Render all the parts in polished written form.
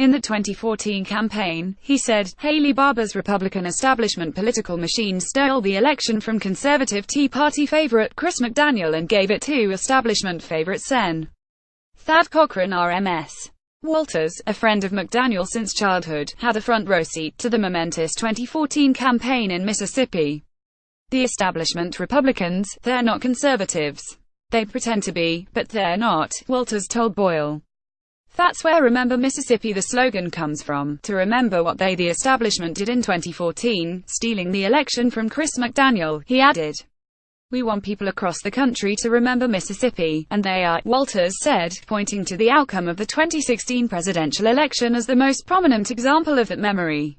In the 2014 campaign, he said, Haley Barbour's Republican establishment political machine stole the election from conservative Tea Party favorite Chris McDaniel and gave it to establishment favorite Sen. Thad Cochran RMS. Walters, a friend of McDaniel since childhood, had a front-row seat to the momentous 2014 campaign in Mississippi. The establishment Republicans, they're not conservatives. They pretend to be, but they're not, Walters told Boyle. That's where Remember Mississippi the slogan comes from, to remember what they the establishment did in 2014, stealing the election from Chris McDaniel, he added. We want people across the country to remember Mississippi, and they are, Walters said, pointing to the outcome of the 2016 presidential election as the most prominent example of that memory.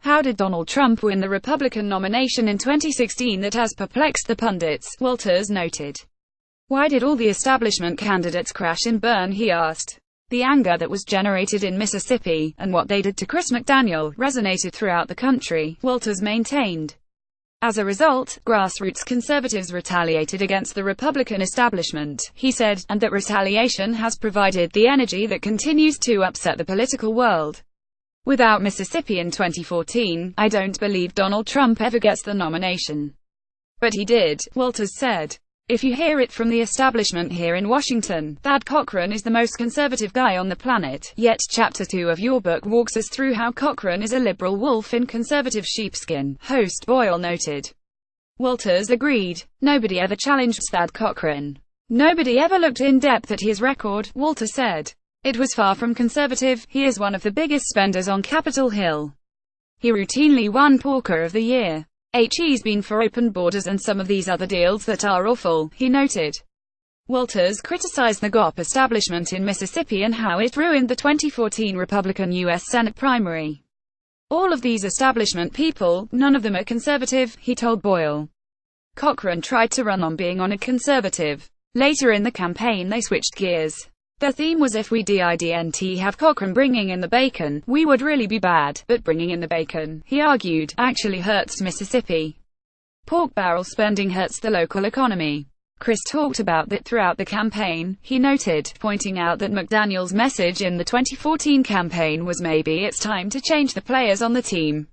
How did Donald Trump win the Republican nomination in 2016 that has perplexed the pundits, Walters noted. Why did all the establishment candidates crash and burn, he asked. The anger that was generated in Mississippi, and what they did to Chris McDaniel, resonated throughout the country, Walters maintained. As a result, grassroots conservatives retaliated against the Republican establishment, he said, and that retaliation has provided the energy that continues to upset the political world. Without Mississippi in 2014, I don't believe Donald Trump ever gets the nomination. But he did, Walters said. If you hear it from the establishment here in Washington, Thad Cochran is the most conservative guy on the planet, yet Chapter 2 of your book walks us through how Cochran is a liberal wolf in conservative sheepskin, host Boyle noted. Walters agreed. Nobody ever challenged Thad Cochran. Nobody ever looked in depth at his record, Walters said. It was far from conservative. He is one of the biggest spenders on Capitol Hill. He routinely won Porker of the Year. He's been for open borders and some of these other deals that are awful, he noted. Walters criticized the GOP establishment in Mississippi and how it ruined the 2014 Republican U.S. Senate primary. All of these establishment people, none of them are conservative, he told Boyle. Cochran tried to run on being a conservative. Later in the campaign they switched gears. Their theme was if we didn't have Cochran bringing in the bacon, we would really be bad, but bringing in the bacon, he argued, actually hurts Mississippi. Pork barrel spending hurts the local economy. Chris talked about that throughout the campaign, he noted, pointing out that McDaniel's message in the 2014 campaign was maybe it's time to change the players on the team.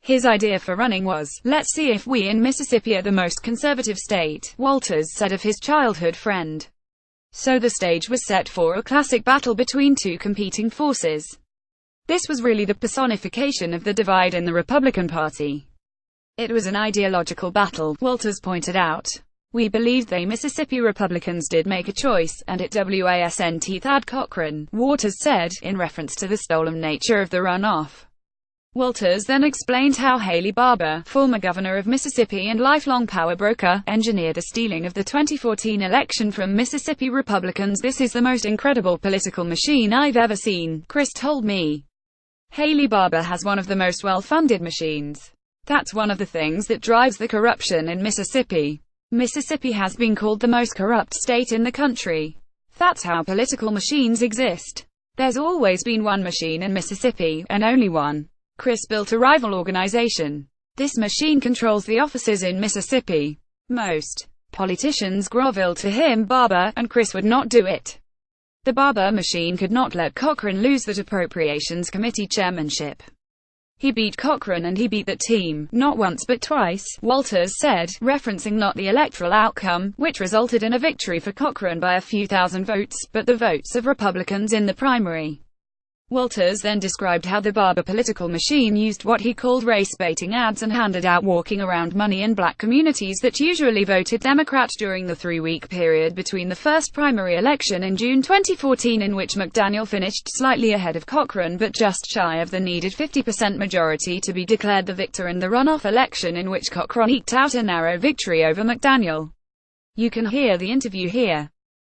His idea for running was, let's see if we in Mississippi are the most conservative state, Walters said of his childhood friend. So the stage was set for a classic battle between two competing forces. This was really the personification of the divide in the Republican Party. It was an ideological battle, Walters pointed out. We believed they Mississippi Republicans did make a choice, and it wasn't Thad Cochran, Walters said, in reference to the stolen nature of the runoff. Walters then explained how Haley Barbour, former governor of Mississippi and lifelong power broker, engineered the stealing of the 2014 election from Mississippi Republicans. This is the most incredible political machine I've ever seen, Chris told me. Haley Barbour has one of the most well-funded machines. That's one of the things that drives the corruption in Mississippi. Mississippi has been called the most corrupt state in the country. That's how political machines exist. There's always been one machine in Mississippi, and only one. Chris built a rival organization. This machine controls the offices in Mississippi. Most politicians grovel to him, Barbour, and Chris would not do it. The Barbour machine could not let Cochran lose that Appropriations Committee chairmanship. He beat Cochran and he beat that team, not once but twice, Walters said, referencing not the electoral outcome, which resulted in a victory for Cochran by a few thousand votes, but the votes of Republicans in the primary. Walters then described how the Barbour political machine used what he called race-baiting ads and handed out walking around money in black communities that usually voted Democrat during the 3-week period between the first primary election in June 2014 in which McDaniel finished slightly ahead of Cochran but just shy of the needed 50% majority to be declared the victor in the runoff election in which Cochran eked out a narrow victory over McDaniel. You can hear the interview here.